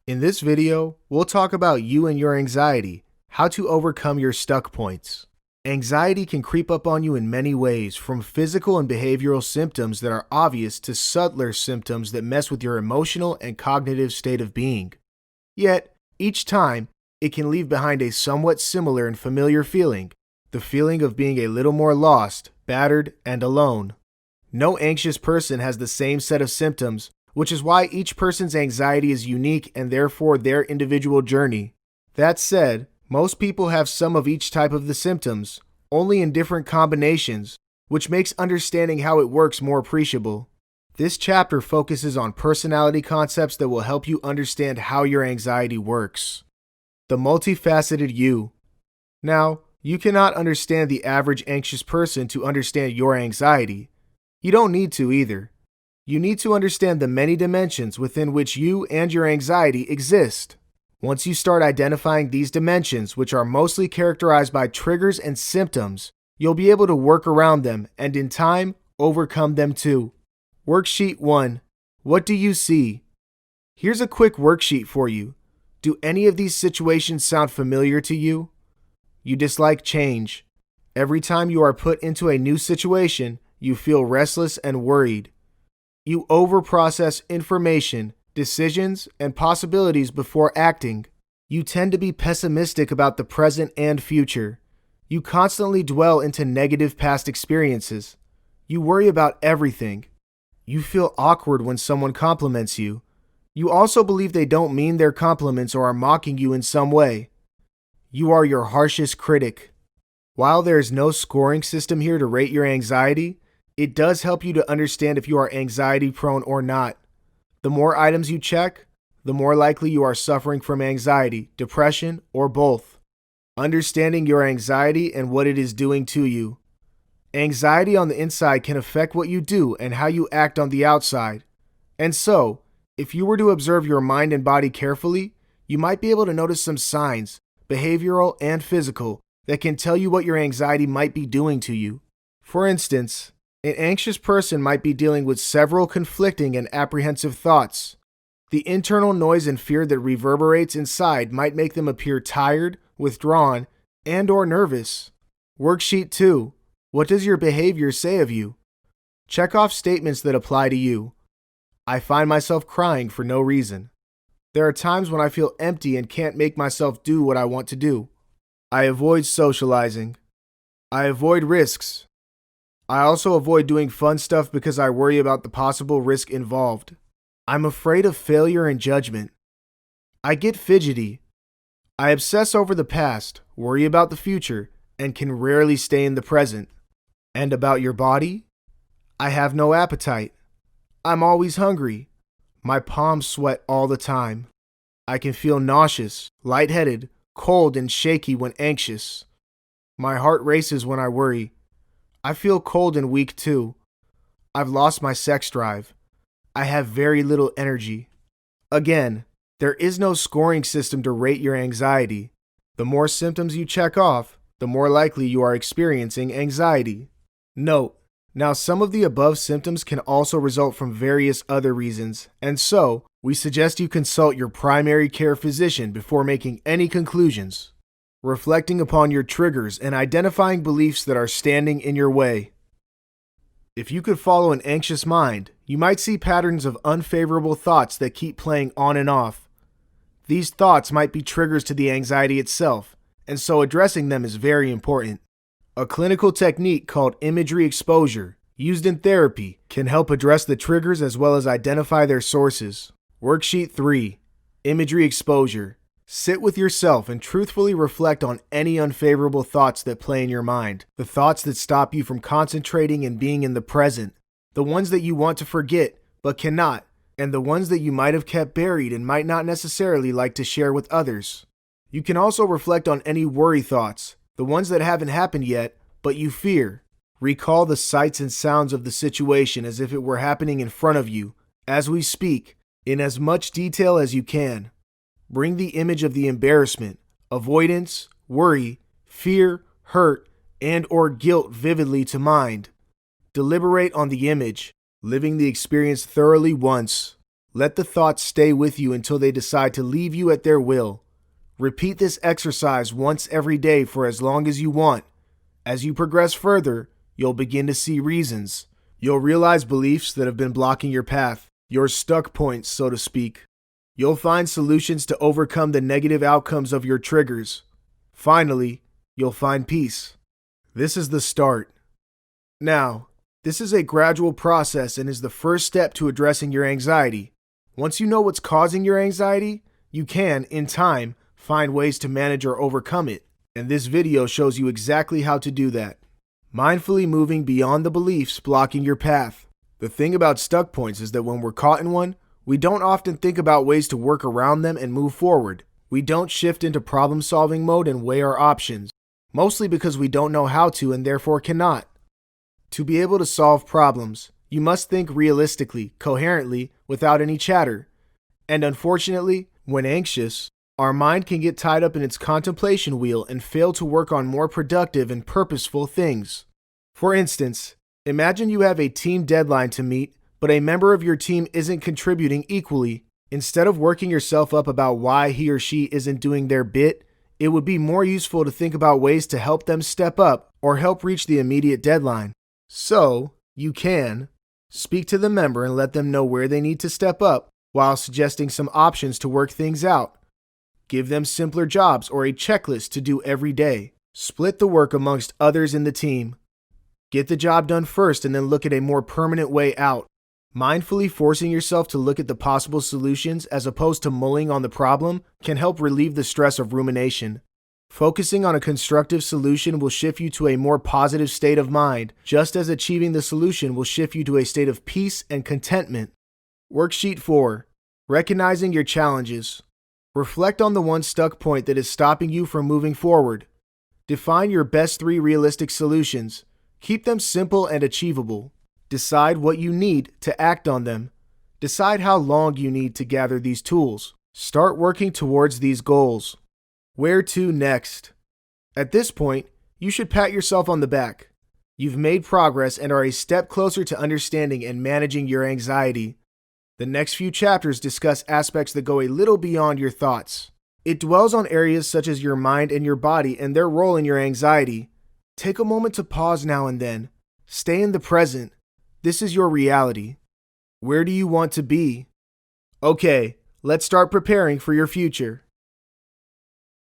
In this video, we'll talk about you and your anxiety, how to overcome your stuck points. Anxiety can creep up on you in many ways, from physical and behavioral symptoms that are obvious to subtler symptoms that mess with your emotional and cognitive state of being. Yet, each time, it can leave behind a somewhat similar and familiar feeling, the feeling of being a little more lost, battered, and alone. No anxious person has the same set of symptoms, which is why each person's anxiety is unique and therefore their individual journey. That said, most people have some of each type of the symptoms, only in different combinations, which makes understanding how it works more appreciable. This chapter focuses on personality concepts that will help you understand how your anxiety works. The multifaceted you. Now, you cannot understand the average anxious person to understand your anxiety. You don't need to either. You need to understand the many dimensions within which you and your anxiety exist. Once you start identifying these dimensions, which are mostly characterized by triggers and symptoms, you'll be able to work around them and in time, overcome them too. Worksheet 1. What do you see? Here's a quick worksheet for you. Do any of these situations sound familiar to you? You dislike change. Every time you are put into a new situation, you feel restless and worried. You overprocess information, decisions, and possibilities before acting. You tend to be pessimistic about the present and future. You constantly dwell into negative past experiences. You worry about everything. You feel awkward when someone compliments you. You also believe they don't mean their compliments or are mocking you in some way. You are your harshest critic. While there is no scoring system here to rate your anxiety, it does help you to understand if you are anxiety prone or not. The more items you check, the more likely you are suffering from anxiety, depression, or both. Understanding your anxiety and what it is doing to you. Anxiety on the inside can affect what you do and how you act on the outside. And so, if you were to observe your mind and body carefully, you might be able to notice some signs, behavioral and physical, that can tell you what your anxiety might be doing to you. For instance, an anxious person might be dealing with several conflicting and apprehensive thoughts. The internal noise and fear that reverberates inside might make them appear tired, withdrawn, and/or nervous. Worksheet 2. What does your behavior say of you? Check off statements that apply to you. I find myself crying for no reason. There are times when I feel empty and can't make myself do what I want to do. I avoid socializing. I avoid risks. I also avoid doing fun stuff because I worry about the possible risk involved. I'm afraid of failure and judgment. I get fidgety. I obsess over the past, worry about the future, and can rarely stay in the present. And about your body? I have no appetite. I'm always hungry. My palms sweat all the time. I can feel nauseous, lightheaded, cold, and shaky when anxious. My heart races when I worry. I feel cold and weak too. I've lost my sex drive. I have very little energy. Again, there is no scoring system to rate your anxiety. The more symptoms you check off, the more likely you are experiencing anxiety. Note, now some of the above symptoms can also result from various other reasons, and so we suggest you consult your primary care physician before making any conclusions. Reflecting upon your triggers and identifying beliefs that are standing in your way. If you could follow an anxious mind, you might see patterns of unfavorable thoughts that keep playing on and off. These thoughts might be triggers to the anxiety itself, and so addressing them is very important. A clinical technique called imagery exposure, used in therapy, can help address the triggers as well as identify their sources. Worksheet 3. Imagery exposure. Sit with yourself and truthfully reflect on any unfavorable thoughts that play in your mind, the thoughts that stop you from concentrating and being in the present, the ones that you want to forget but cannot, and the ones that you might have kept buried and might not necessarily like to share with others. You can also reflect on any worry thoughts, the ones that haven't happened yet, but you fear. Recall the sights and sounds of the situation as if it were happening in front of you, as we speak, in as much detail as you can. Bring the image of the embarrassment, avoidance, worry, fear, hurt, and/or guilt vividly to mind. Deliberate on the image, living the experience thoroughly once. Let the thoughts stay with you until they decide to leave you at their will. Repeat this exercise once every day for as long as you want. As you progress further, you'll begin to see reasons. You'll realize beliefs that have been blocking your path, your stuck points, so to speak. You'll find solutions to overcome the negative outcomes of your triggers. Finally, you'll find peace. This is the start. Now, this is a gradual process and is the first step to addressing your anxiety. Once you know what's causing your anxiety, you can, in time, find ways to manage or overcome it. And this video shows you exactly how to do that. Mindfully moving beyond the beliefs blocking your path. The thing about stuck points is that when we're caught in one, we don't often think about ways to work around them and move forward. We don't shift into problem-solving mode and weigh our options, mostly because we don't know how to and therefore cannot. To be able to solve problems, you must think realistically, coherently, without any chatter. And unfortunately, when anxious, our mind can get tied up in its contemplation wheel and fail to work on more productive and purposeful things. For instance, imagine you have a team deadline to meet, but a member of your team isn't contributing equally. Instead of working yourself up about why he or she isn't doing their bit, it would be more useful to think about ways to help them step up or help reach the immediate deadline. So, you can speak to the member and let them know where they need to step up while suggesting some options to work things out. Give them simpler jobs or a checklist to do every day. Split the work amongst others in the team. Get the job done first and then look at a more permanent way out. Mindfully forcing yourself to look at the possible solutions as opposed to mulling on the problem can help relieve the stress of rumination. Focusing on a constructive solution will shift you to a more positive state of mind, just as achieving the solution will shift you to a state of peace and contentment. Worksheet 4. Recognizing your challenges. Reflect on the one stuck point that is stopping you from moving forward. Define your best 3 realistic solutions. Keep them simple and achievable. Decide what you need to act on them. Decide how long you need to gather these tools. Start working towards these goals. Where to next? At this point, you should pat yourself on the back. You've made progress and are a step closer to understanding and managing your anxiety. The next few chapters discuss aspects that go a little beyond your thoughts. It dwells on areas such as your mind and your body and their role in your anxiety. Take a moment to pause now and then. Stay in the present. This is your reality. Where do you want to be? Okay, let's start preparing for your future.